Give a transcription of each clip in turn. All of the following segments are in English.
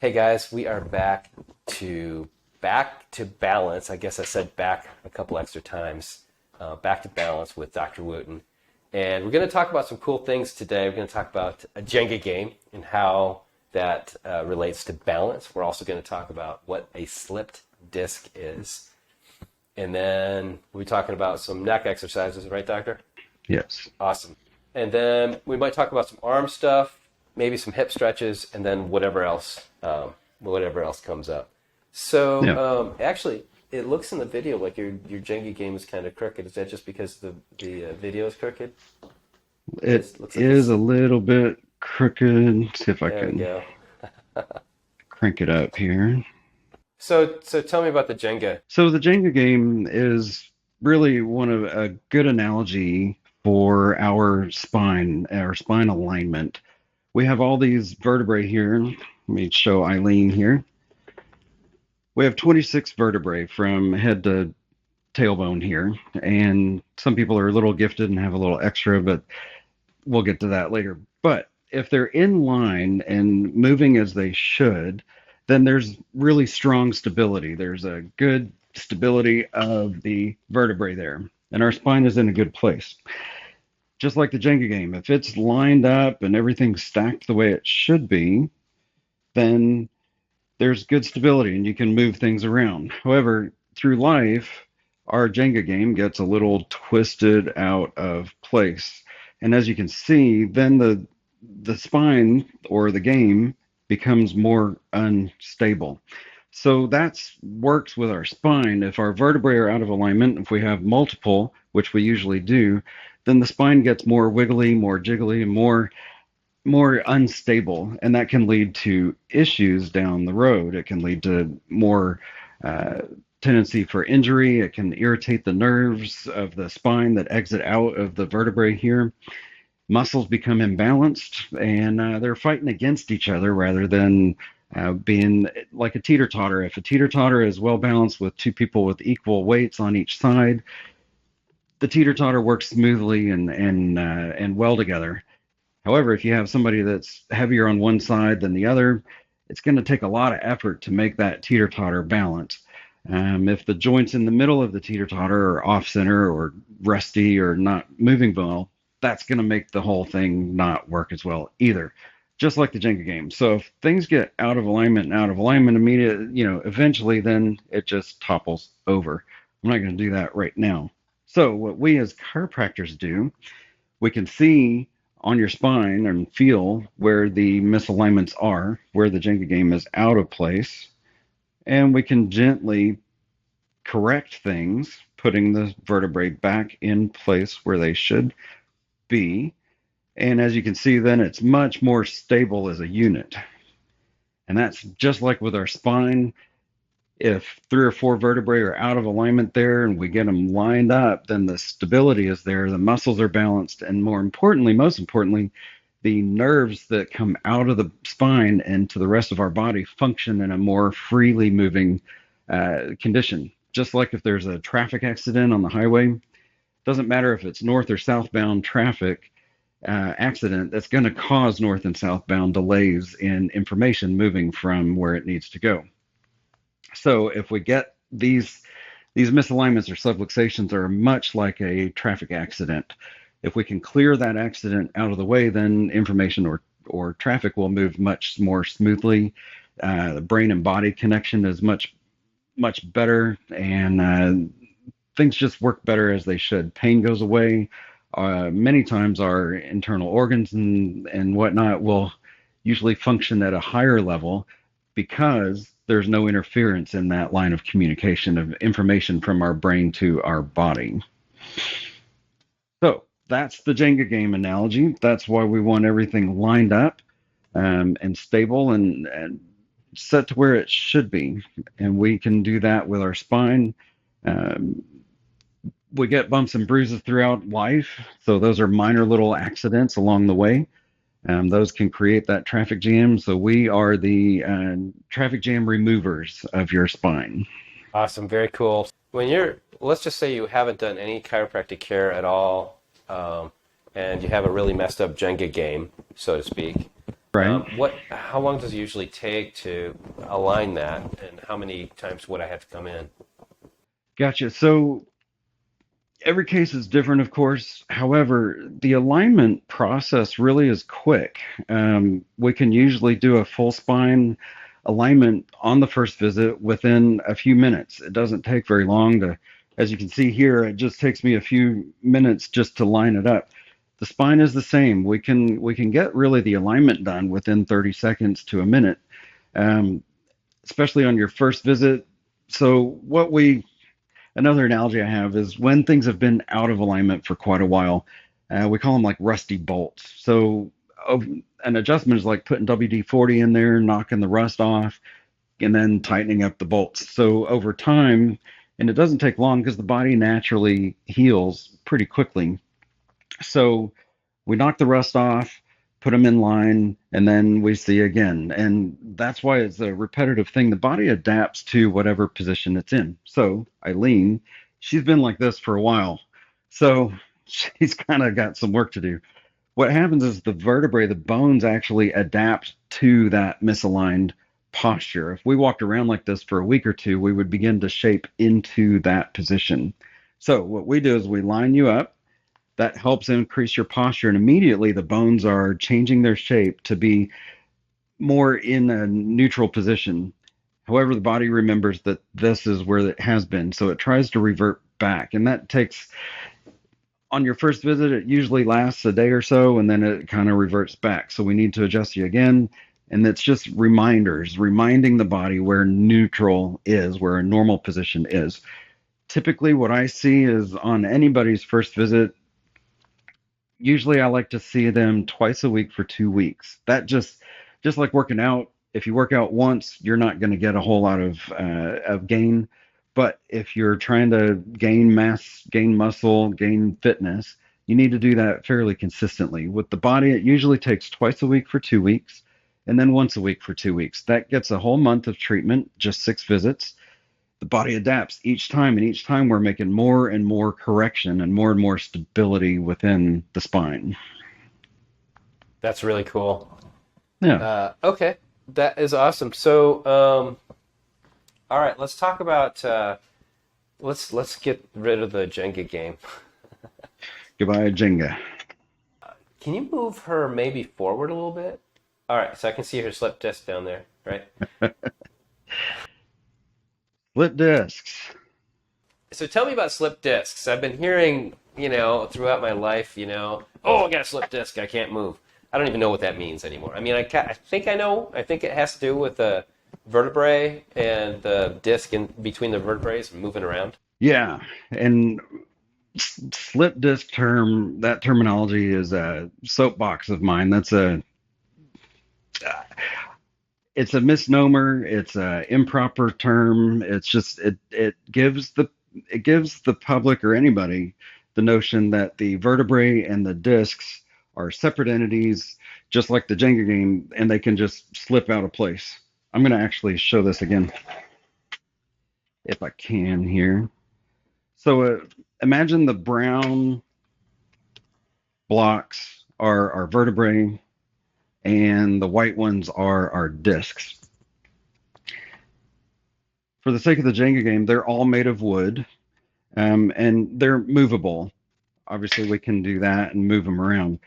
Hey guys, we are back to balance. I guess I said back a couple extra times. Back to balance with Dr. Wooten. And we're going to talk about some cool things today. We're going to talk about a Jenga game and how that relates to balance. We're also going to talk about what a slipped disc is. And then we'll be talking about some neck exercises, right, Doctor? Yes. Awesome. And then we might talk about some arm stuff, maybe some hip stretches, and then whatever else comes up. Yeah. So actually, it looks in the video like your Jenga game is kind of crooked. Is that just because the video is crooked? It It looks like is it's a little bit crooked. See if I there. We can go. crank it up here. So tell me about the Jenga. So the Jenga game is really one of a good analogy for our spine alignment. We have all these vertebrae here. Let me show Eileen here. We have 26 vertebrae from head to tailbone here, and some people are a little gifted and have a little extra, but we'll get to that later. But if they're in line and moving as they should, then there's really strong stability. There's a good stability of the vertebrae there, and our spine is in a good place. Just like the Jenga game, if it's lined up and everything's stacked the way it should be, then there's good stability and you can move things around. However, through life, our Jenga game gets a little twisted out of place. And as you can see, then the spine or the game becomes more unstable. So that's works with our spine. If our vertebrae are out of alignment, if we have multiple, which we usually do, then the spine gets more wiggly, more jiggly, and more unstable, and that can lead to issues down the road. It can lead to more uh, tendency for injury. It can irritate the nerves of the spine that exit out of the vertebrae here. Muscles become imbalanced, and they're fighting against each other rather than being like a teeter totter. If a teeter totter is well balanced with two people with equal weights on each side, the teeter totter works smoothly and well together. However, if you have somebody that's heavier on one side than the other, it's going to take a lot of effort to make that teeter totter balance. If the joints in the middle of the teeter totter are off center or rusty or not moving well, that's going to make the whole thing not work as well either. Just like the Jenga game. So if things get out of alignment eventually, then it just topples over. I'm not going to do that right now. So what we as chiropractors do, we can see on your spine and feel where the misalignments are, where the Jenga game is out of place, and we can gently correct things, putting the vertebrae back in place where they should be. And as you can see, then it's much more stable as a unit. And that's just like with our spine. If three or four vertebrae are out of alignment there and we get them lined up, then the stability is there, the muscles are balanced, and most importantly, the nerves that come out of the spine and to the rest of our body function in a more freely moving condition. Just like if there's a traffic accident on the highway, doesn't matter if it's north or southbound traffic accident, that's going to cause north and southbound delays in information moving from where it needs to go. So if we get these misalignments or subluxations are much like a traffic accident. If we can clear that accident out of the way, then information or traffic will move much more smoothly. The brain and body connection is much better, and things just work better as they should. Pain goes away. Many times our internal organs and whatnot will usually function at a higher level because there's no interference in that line of communication of information from our brain to our body. So that's the Jenga game analogy. That's why we want everything lined up and stable and set to where it should be. And we can do that with our spine. Um, we get bumps and bruises throughout life. So those are minor little accidents along the way. Those can create that traffic jam. So we are the traffic jam removers of your spine. Awesome, very cool. Let's just say you haven't done any chiropractic care at all, and you have a really messed up Jenga game, so to speak. right? How long does it usually take to align that, and how many times would I have to come in? Gotcha. So every case is different, of course. However, the alignment process really is quick. We can usually do a full spine alignment on the first visit within a few minutes. It doesn't take very long to, as you can see here, it just takes me a few minutes just to line it up. The spine is the same. We can get really the alignment done within 30 seconds to a minute, um, especially on your first visit. So another analogy I have is when things have been out of alignment for quite a while, we call them like rusty bolts. So an adjustment is like putting WD-40 in there, knocking the rust off, and then tightening up the bolts. So over time, and it doesn't take long because the body naturally heals pretty quickly. So we knock the rust off, put them in line, and then we see again. And that's why it's a repetitive thing. The body adapts to whatever position it's in. So Eileen, she's been like this for a while. So she's kind of got some work to do. What happens is the vertebrae, the bones actually adapt to that misaligned posture. If we walked around like this for a week or two, we would begin to shape into that position. So what we do is we line you up, that helps increase your posture, and immediately the bones are changing their shape to be more in a neutral position. However, the body remembers that this is where it has been, so it tries to revert back, and that takes, on your first visit, it usually lasts a day or so, and then it kind of reverts back. So we need to adjust you again, and it's just reminders, reminding the body where neutral is, where a normal position is. Typically, what I see is on anybody's first visit, usually I like to see them twice a week for 2 weeks. That just like working out. If you work out once, you're not going to get a whole lot of gain. But if you're trying to gain mass, gain muscle, gain fitness, you need to do that fairly consistently. With the body, it usually takes twice a week for 2 weeks, and then once a week for 2 weeks. That gets a whole month of treatment, just 6 visits. The body adapts each time, and each time we're making more and more correction and more stability within the spine. That's really cool. Yeah. Okay, that is awesome. So, all right, let's talk about let's get rid of the Jenga game. Goodbye, Jenga. Can you move her maybe forward a little bit? All right, so I can see her slip disc down there, right? Split discs. So tell me about slip discs. I've been hearing, throughout my life, oh, I got a slip disc, I can't move. I don't even know what that means anymore. I mean, I think I know. I think it has to do with the vertebrae and the disc in between the vertebrae moving around. Yeah, and slip disc that terminology is a soapbox of mine. It's a misnomer. It's a improper term. It's just it gives the public or anybody the notion that the vertebrae and the discs are separate entities, just like the Jenga game, and they can just slip out of place. I'm going to actually show this again if I can here. So imagine the brown blocks are our vertebrae, and the white ones are our discs. For the sake of the Jenga game, they're all made of wood, and they're movable. Obviously, we can do that and move them around.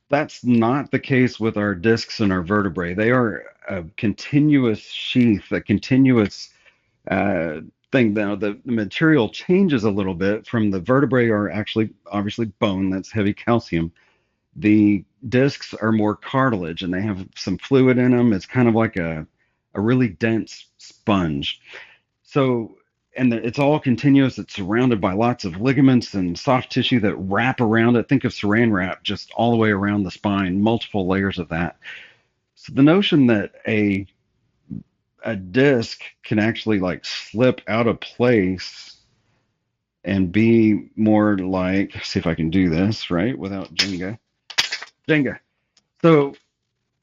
That's not the case with our discs and our vertebrae. They are a continuous sheath, a continuous uh, thing. Now, the material changes a little bit. From the vertebrae are actually obviously bone, that's heavy calcium. The discs are more cartilage, and they have some fluid in them. It's kind of like a really dense sponge. So, and it's all continuous. It's surrounded by lots of ligaments and soft tissue that wrap around it. Think of saran wrap just all the way around the spine, multiple layers of that. So the notion that a disc can actually like slip out of place and be more like, see if I can do this right without Jenga. So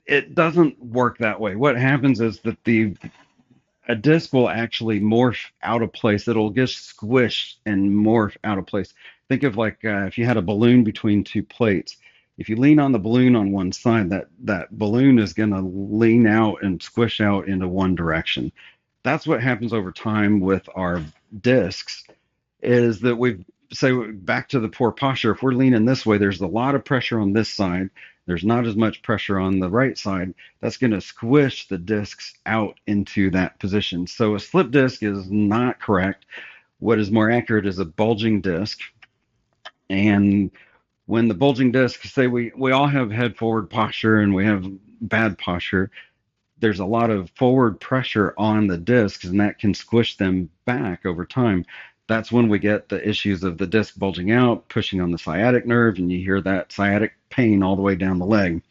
it doesn't work that way. What happens is that the a disc will actually morph out of place. It'll just squish and morph out of place. Think of like if you had a balloon between two plates. If you lean on the balloon on one side, that balloon is going to lean out and squish out into one direction. That's what happens over time with our discs, is that we've say back to the poor posture. If we're leaning this way, there's a lot of pressure on this side. There's not as much pressure on the right side. That's going to squish the discs out into that position. So a slip disc is not correct. What is more accurate is a bulging disc. And when the bulging disc, say we all have head forward posture and we have bad posture, there's a lot of forward pressure on the discs, and that can squish them back over time. That's when we get the issues of the disc bulging out, pushing on the sciatic nerve, and you hear that sciatic pain all the way down the leg.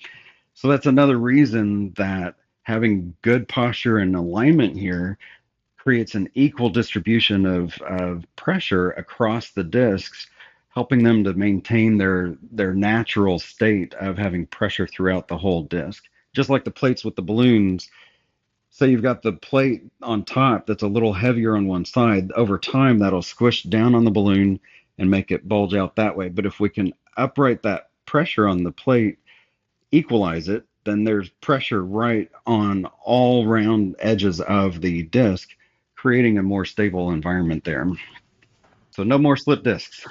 So that's another reason that having good posture and alignment here creates an equal distribution of pressure across the discs, helping them to maintain their natural state of having pressure throughout the whole disc. Just like the plates with the balloons, say you've got the plate on top that's a little heavier on one side, over time that'll squish down on the balloon and make it bulge out that way. But if we can upright that pressure on the plate, equalize it, then there's pressure right on all round edges of the disc, creating a more stable environment there. So no more slip discs.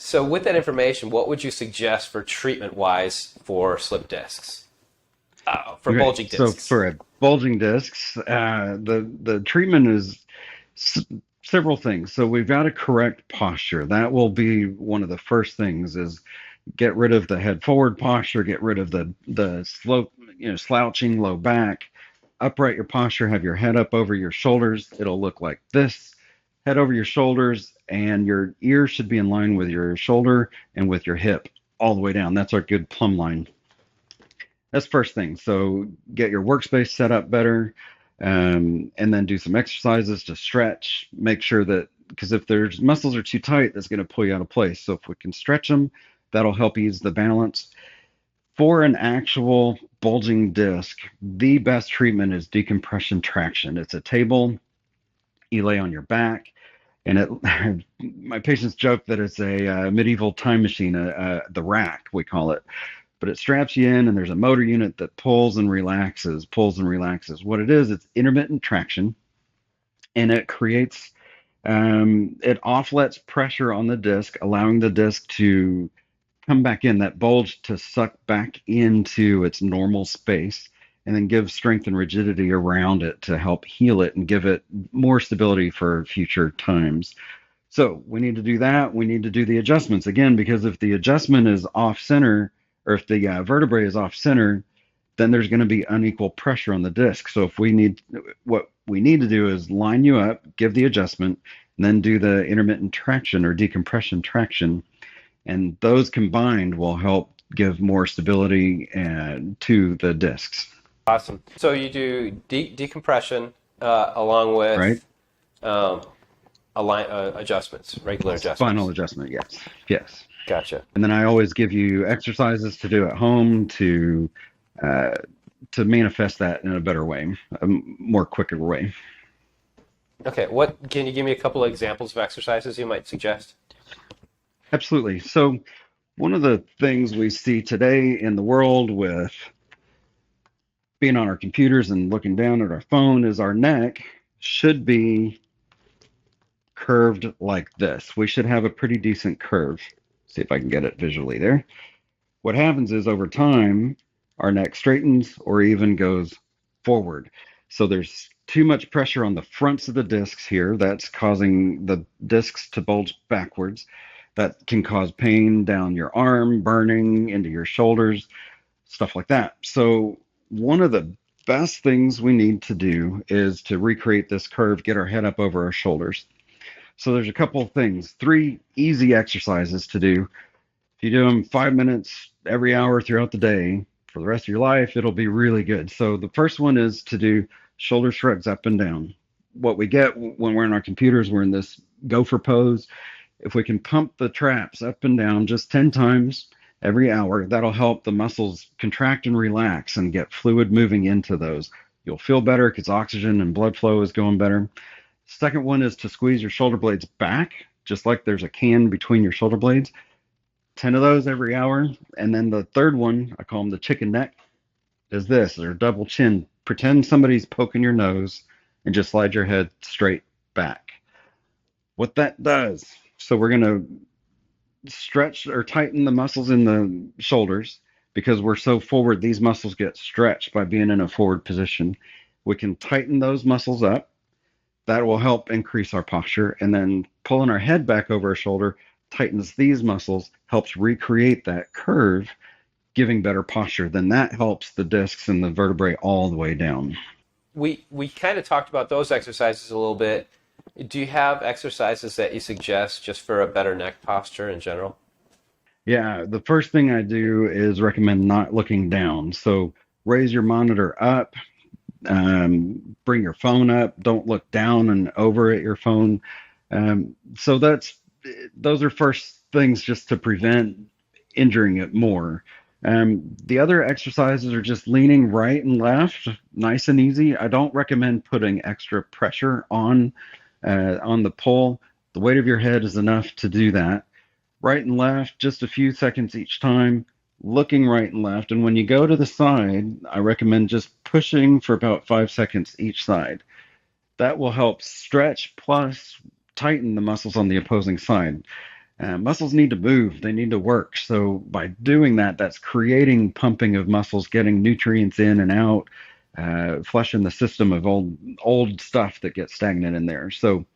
So with that information, what would you suggest for treatment wise for slip discs? For Okay, bulging so discs? for a bulging discs, the treatment is several things. So we've got to correct posture. That will be one of the first things, is get rid of the head forward posture, get rid of the slope, slouching low back, upright your posture, have your head up over your shoulders. It'll look like this. Head over your shoulders, and your ear should be in line with your shoulder and with your hip all the way down. That's our good plumb line. That's first thing. So get your workspace set up better, and then do some exercises to stretch. Make sure that, because if there's muscles are too tight, that's going to pull you out of place. So if we can stretch them, that'll help ease the balance. For an actual bulging disc, the best treatment is decompression traction. It's a table you lay on your back, and it my patients joke that it's a medieval time machine, the rack we call it, but it straps you in, and there's a motor unit that pulls and relaxes, pulls and relaxes. What it is, it's intermittent traction, and it creates it offlets pressure on the disc, allowing the disc to come back in, that bulge to suck back into its normal space, and then give strength and rigidity around it to help heal it and give it more stability for future times. So we need to do that. We need to do the adjustments again, because if the adjustment is off center, or if the vertebrae is off center, then there's going to be unequal pressure on the disc. So what we need to do is line you up, give the adjustment, and then do the intermittent traction or decompression traction. And those combined will help give more stability to the discs. Awesome. So you do decompression along Right? with adjustments, regular Spinal adjustments. adjustment, yes. Yes. Gotcha. And then I always give you exercises to do at home uh, to manifest that in a better way, a more quicker way. Okay. What can you give me a couple of examples of exercises you might suggest? Absolutely. So one of the things we see today in the world with being on our computers and looking down at our phone is our neck should be curved like this. We should have a pretty decent curve. See if I can get it visually there. What happens is over time, our neck straightens or even goes forward. So there's too much pressure on the fronts of the discs here. That's causing the discs to bulge backwards. That can cause pain down your arm, burning into your shoulders, stuff like that. So one of the best things we need to do is to recreate this curve, get our head up over our shoulders. So there's a couple of things, 3 easy exercises to do. If you do them 5 minutes every hour throughout the day for the rest of your life, it'll be really good. So the first one is to do shoulder shrugs up and down. What we get when we're in our computers, we're in this gopher pose. If we can pump the traps up and down just 10 times every hour, that'll help the muscles contract and relax and get fluid moving into those. You'll feel better because oxygen and blood flow is going better. Second one is to squeeze your shoulder blades back, just like there's a can between your shoulder blades. 10 of those every hour. And then the third one, I call them the chicken neck, is this, or double chin. Pretend somebody's poking your nose and just slide your head straight back. What that does, so we're going to stretch or tighten the muscles in the shoulders because we're so forward, these muscles get stretched by being in a forward position. We can tighten those muscles up. That will help increase our posture. And then pulling our head back over our shoulder tightens these muscles, helps recreate that curve, giving better posture. Then that helps the discs and the vertebrae all the way down. We kind of talked about those exercises a little bit. Do you have exercises that you suggest just for a better neck posture in general? Yeah, the first thing I do is recommend not looking down. So raise your monitor up, bring your phone up, don't look down and over at your phone. So those are first things just to prevent injuring it more. The other exercises are just leaning right and left, nice and easy. I don't recommend putting extra pressure on the pull. The weight of your head is enough to do that. Right and left, just a few seconds each time, looking right and left. And when you go to the side, I recommend just pushing for about 5 seconds each side. That will help stretch plus tighten the muscles on the opposing side. Muscles need to move, they need to work. So by doing that, that's creating pumping of muscles, getting nutrients in and out, flushing the system of old stuff that gets stagnant in there. So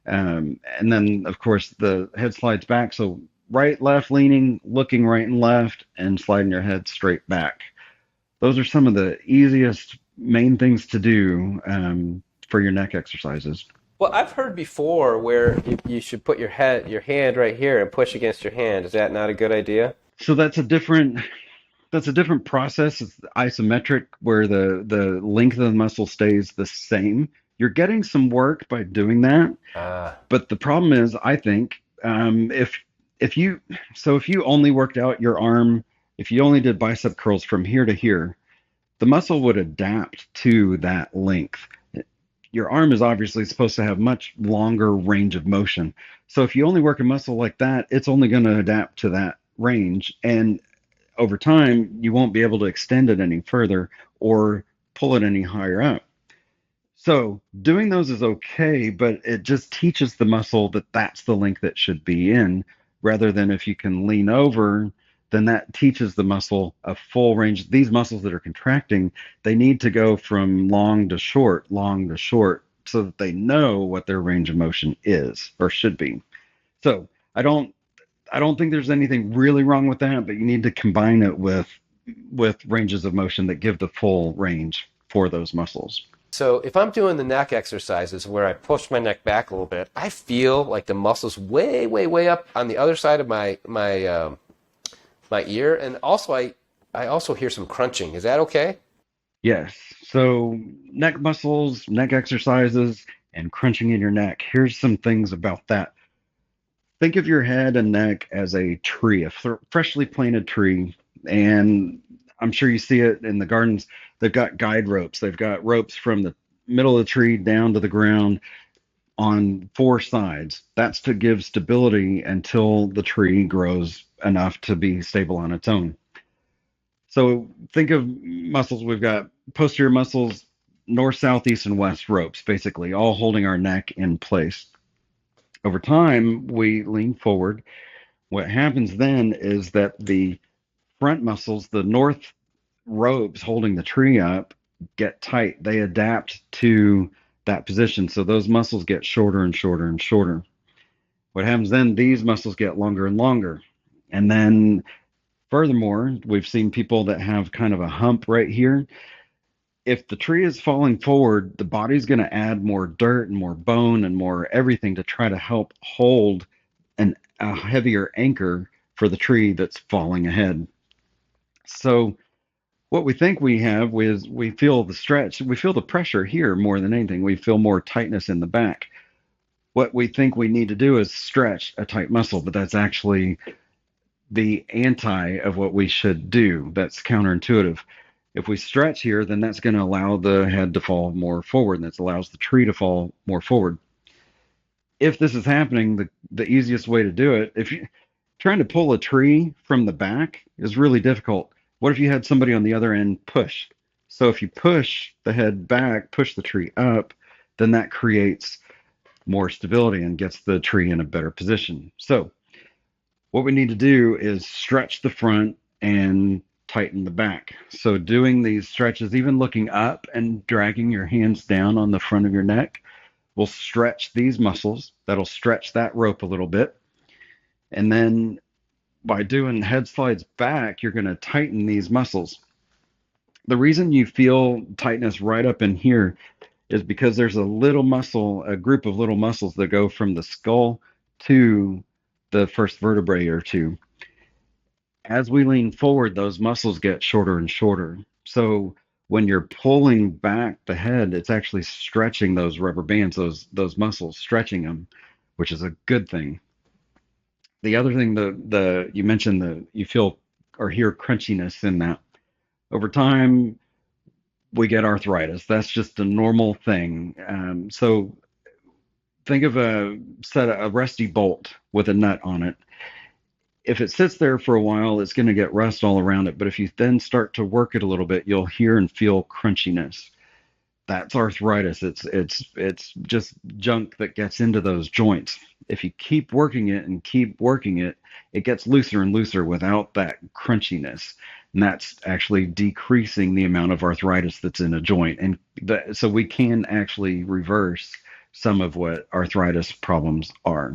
and then, of course, the head slides back. So right, left, leaning, looking right and left, and sliding your head straight back. Those are some of the easiest main things to do for your neck exercises. Well, I've heard before where you should put your hand right here and push against your hand. Is that not a good idea? So that's a different process. It's isometric, where the length of the muscle stays the same. You're getting some work by doing that, Ah, but the problem is, I think, if you if you only worked out your arm, if you only did bicep curls from here to here, the muscle would adapt to that length. Your arm is obviously supposed to have much longer range of motion. So if you only work a muscle like that, it's only going to adapt to that range. And over time, you won't be able to extend it any further or pull it any higher up. So doing those is okay, but it just teaches the muscle that that's the length it should be in, rather than if you can lean over, then that teaches the muscle a full range. These muscles that are contracting, they need to go from long to short, so that they know what their range of motion is or should be. So I don't think there's anything really wrong with that, but you need to combine it with ranges of motion that give the full range for those muscles. so if I'm doing the neck exercises where I push my neck back a little bit, I feel like the muscles way, way, way up on the other side of my ear, and also I also hear some crunching. Is that okay? Yes. So neck muscles, neck exercises, and crunching in your neck. Here's some things about that. Think of your head and neck as a tree, a freshly planted tree. And I'm sure you see it in the gardens. They've got guide ropes. They've got ropes from the middle of the tree down to the ground on four sides. That's to give stability until the tree grows enough to be stable on its own. So think of muscles. We've got posterior muscles, north, south, east, and west ropes, basically, all holding our neck in place. Over time, we lean forward. What happens then is that the front muscles, the north ropes holding the tree up, get tight. They adapt to that position. So those muscles get shorter and shorter and shorter. What happens then, these muscles get longer and longer. And then furthermore, we've seen people that have kind of a hump right here. If the tree is falling forward, the body's going to add more dirt and more bone and more everything to try to help hold a heavier anchor for the tree that's falling ahead. So what we think we have is we feel the stretch, we feel the pressure here more than anything. We feel more tightness in the back. What we think we need to do is stretch a tight muscle, but that's actually the anti of what we should do. That's counterintuitive. If we stretch here, then that's going to allow the head to fall more forward, and that allows the tree to fall more forward. If this is happening, the easiest way to do it, trying to pull a tree from the back is really difficult. What if you had somebody on the other end push? So if you push the head back, push the tree up, then that creates more stability and gets the tree in a better position. So what we need to do is stretch the front and tighten the back. So doing these stretches, even looking up and dragging your hands down on the front of your neck, will stretch these muscles. That'll stretch that rope a little bit. And then by doing head slides back, you're going to tighten these muscles. The reason you feel tightness right up in here is because there's a little muscle, a group of little muscles that go from the skull to the first vertebrae or two. As we lean forward, those muscles get shorter and shorter. So when you're pulling back the head, it's actually stretching those rubber bands, those muscles, stretching them, which is a good thing. The other thing, the you mentioned the you feel or hear crunchiness in that. Over time, we get arthritis. That's just a normal thing. So think of a rusty bolt with a nut on it. If it sits there for a while, it's going to get rust all around it. But if you then start to work it a little bit, you'll hear and feel crunchiness. That's arthritis. It's just junk that gets into those joints. If you keep working it and keep working it, it gets looser and looser without that crunchiness. And that's actually decreasing the amount of arthritis that's in a joint. And so we can actually reverse some of what arthritis problems are.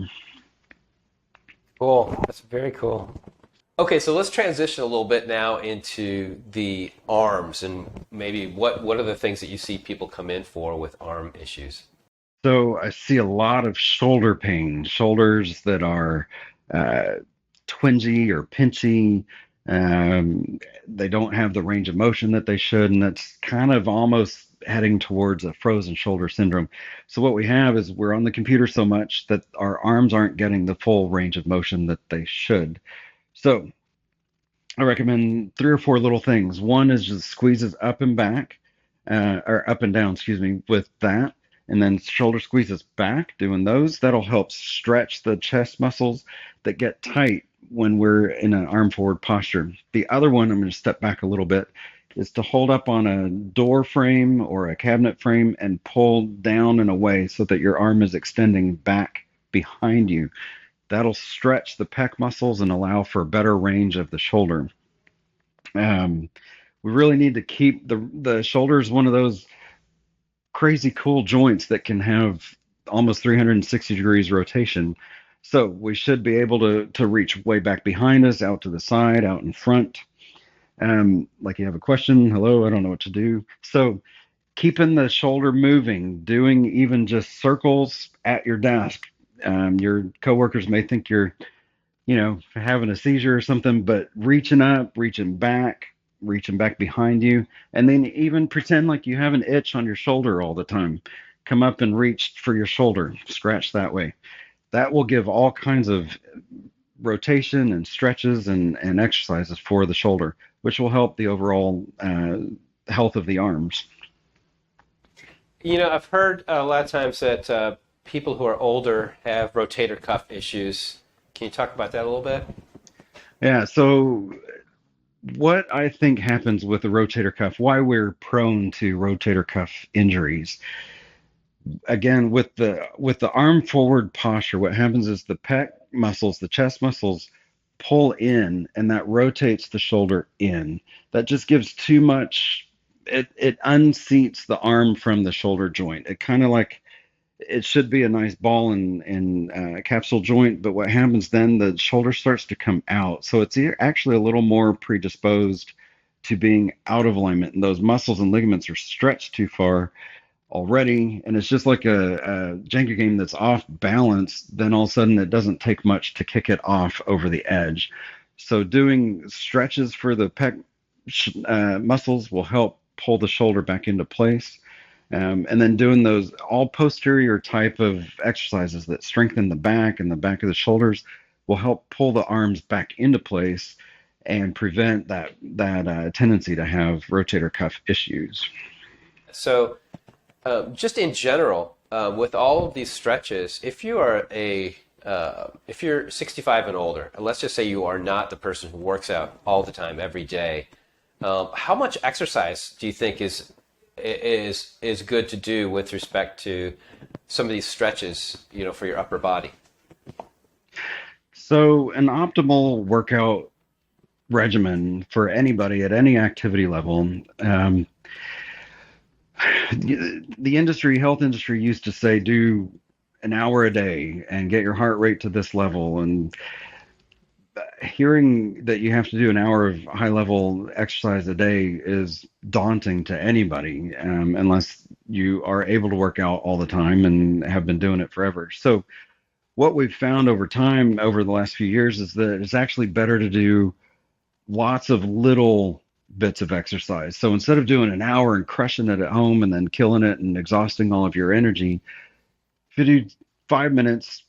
Cool. That's very cool. Okay, so let's transition a little bit now into the arms and maybe what are the things that you see people come in for with arm issues? So I see a lot of shoulder pain, shoulders that are uh, twingy or pinchy. They don't have the range of motion that they should, and that's kind of almost heading towards a frozen shoulder syndrome. So what we have is we're on the computer so much that our arms aren't getting the full range of motion that they should. So I recommend three or four little things. One is just squeezes up and back, or up and down, excuse me, with that. And then shoulder squeezes back, doing those. That'll help stretch the chest muscles that get tight when we're in an arm forward posture. The other one, I'm going to step back a little bit, is to hold up on a door frame or a cabinet frame and pull down and away so that your arm is extending back behind you. That'll stretch the pec muscles and allow for better range of the shoulder. Um, we really need to keep the shoulders one of those crazy cool joints that can have almost 360 degrees rotation. So we should be able to reach way back behind us, out to the side, out in front. Like you have a question, hello, I don't know what to do. So keeping the shoulder moving, doing even just circles at your desk. Your coworkers may think you're, having a seizure or something, but reaching back behind you, and then even pretend like you have an itch on your shoulder all the time. Come up and reach for your shoulder, scratch that way. That will give all kinds of rotation and stretches and exercises for the shoulder, which will help the overall health of the arms. I've heard a lot of times that people who are older have rotator cuff issues. Can you talk about that a little bit? Yeah, so what I think happens with the rotator cuff, why we're prone to rotator cuff injuries. Again, with the arm forward posture, what happens is the pec muscles, the chest muscles pull in and that rotates the shoulder in. That just gives too much, it unseats the arm from the shoulder joint. It kind of like it should be a nice ball and capsule joint, but what happens then, the shoulder starts to come out. So it's actually a little more predisposed to being out of alignment, and those muscles and ligaments are stretched too far already. And it's just like a Jenga game that's off balance. Then all of a sudden, it doesn't take much to kick it off over the edge. So doing stretches for the pec muscles will help pull the shoulder back into place. And then doing those all posterior type of exercises that strengthen the back and the back of the shoulders will help pull the arms back into place and prevent that tendency to have rotator cuff issues. So, just in general, with all of these stretches, if you are a if you're 65 and older, and let's just say you are not the person who works out all the time every day, how much exercise do you think is good to do with respect to some of these stretches, for your upper body? So, an optimal workout regimen for anybody at any activity level. The health industry used to say, do an hour a day and get your heart rate to this level. And hearing that you have to do an hour of high level exercise a day is daunting to anybody, unless you are able to work out all the time and have been doing it forever. So, what we've found over time, over the last few years, is that it's actually better to do lots of little bits of exercise. So instead of doing an hour and crushing it at home and then killing it and exhausting all of your energy, if you do 5 minutes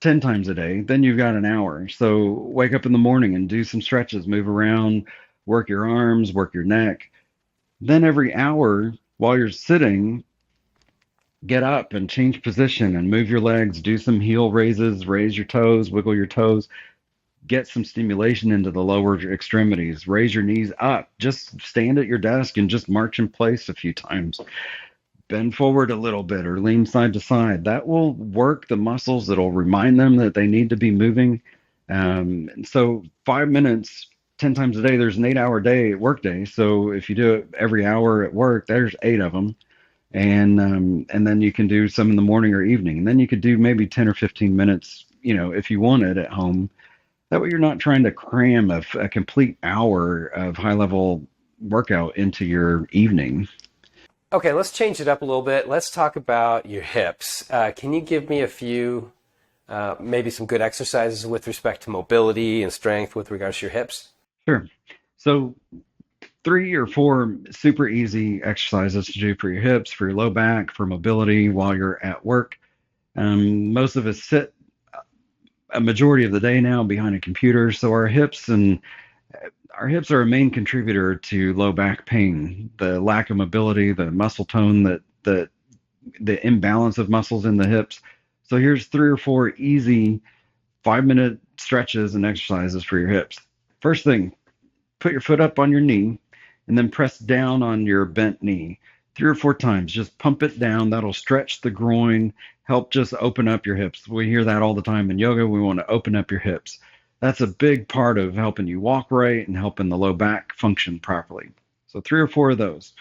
10 times a day, then you've got an hour. So wake up in the morning and do some stretches, move around, work your arms, work your neck. Then every hour while you're sitting, get up and change position and move your legs, do some heel raises, raise your toes, wiggle your toes, get some stimulation into the lower extremities, raise your knees up, just stand at your desk and just march in place a few times. Bend forward a little bit or lean side to side. That will work the muscles. That'll remind them that they need to be moving. So 5 minutes, 10 times a day, there's an 8-hour day at workday. So if you do it every hour at work, there's 8 of them. And then you can do some in the morning or evening. And then you could do maybe 10 or 15 minutes, if you wanted at home. That way you're not trying to cram a complete hour of high level workout into your evening. Okay, let's change it up a little bit. Let's talk about your hips. Can you give me a few, maybe some good exercises with respect to mobility and strength with regards to your hips? Sure. So 3 or 4 super easy exercises to do for your hips, for your low back, for mobility while you're at work. Most of us sit a majority of the day now behind a computer, so our hips are a main contributor to low back pain. The lack of mobility, the muscle tone, the imbalance of muscles in the hips. So here's 3 or 4 easy 5-minute stretches and exercises for your hips. First thing, put your foot up on your knee and then press down on your bent knee 3 or 4 times. Just pump it down. That'll stretch the groin, help just open up your hips. We hear that all the time in yoga. We want to open up your hips. That's a big part of helping you walk right and helping the low back function properly. So 3 or 4 of those.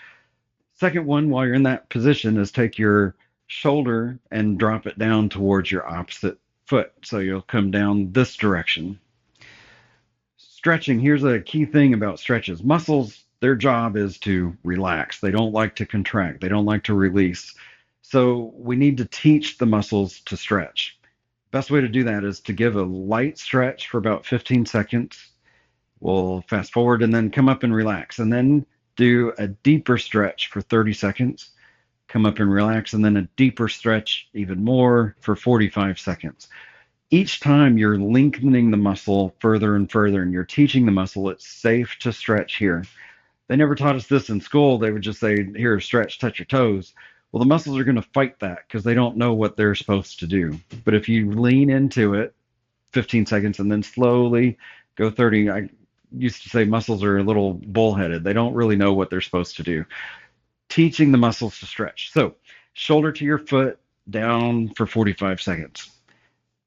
Second one, while you're in that position, is take your shoulder and drop it down towards your opposite foot. So you'll come down this direction. Stretching, here's a key thing about stretches. Muscles, their job is to relax. They don't like to contract. They don't like to release. So we need to teach the muscles to stretch. Best way to do that is to give a light stretch for about 15 seconds. We'll fast forward and then come up and relax. And then do a deeper stretch for 30 seconds. Come up and relax. And then a deeper stretch even more for 45 seconds. Each time you're lengthening the muscle further and further, and you're teaching the muscle it's safe to stretch here. They never taught us this in school. They would just say, here, stretch, touch your toes. Well, the muscles are going to fight that because they don't know what they're supposed to do. But if you lean into it 15 seconds and then slowly go 30, I used to say muscles are a little bullheaded. They don't really know what they're supposed to do. Teaching the muscles to stretch. So shoulder to your foot, down for 45 seconds.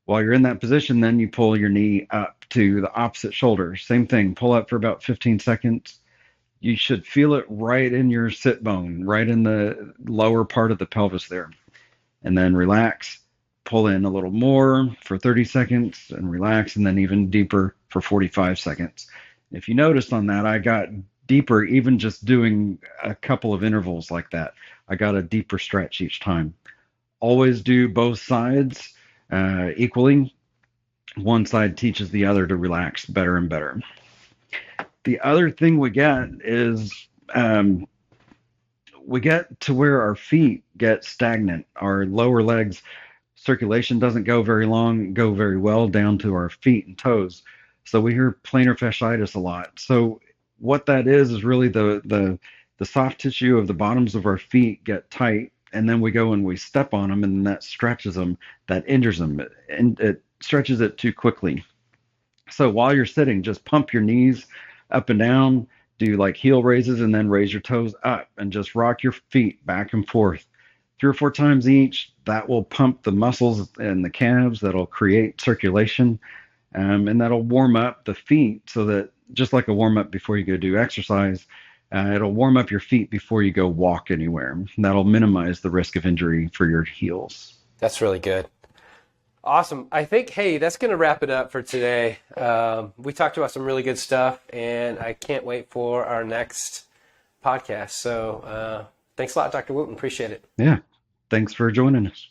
While you're in that position, then you pull your knee up to the opposite shoulder. Same thing, pull up for about 15 seconds. You should feel it right in your sit bone, right in the lower part of the pelvis there. And then relax, pull in a little more for 30 seconds and relax, and then even deeper for 45 seconds. If you noticed on that, I got deeper even just doing a couple of intervals like that. I got a deeper stretch each time. Always do both sides equally. One side teaches the other to relax better and better. The other thing we get is we get to where our feet get stagnant. Our lower legs circulation doesn't go very well down to our feet and toes. So we hear plantar fasciitis a lot. So what that is really the soft tissue of the bottoms of our feet get tight, and then we go and we step on them, and that stretches them, that injures them, and it stretches it too quickly. So while you're sitting, just pump your knees up and down, do like heel raises, and then raise your toes up and just rock your feet back and forth 3 or 4 times each. That will pump the muscles in the calves, that'll create circulation, and that'll warm up the feet so that just like a warm up before you go do exercise, it'll warm up your feet before you go walk anywhere. That'll minimize the risk of injury for your heels. That's really good. Awesome. I think, hey, that's going to wrap it up for today. We talked about some really good stuff, and I can't wait for our next podcast. So thanks a lot, Dr. Wooten. Appreciate it. Yeah. Thanks for joining us.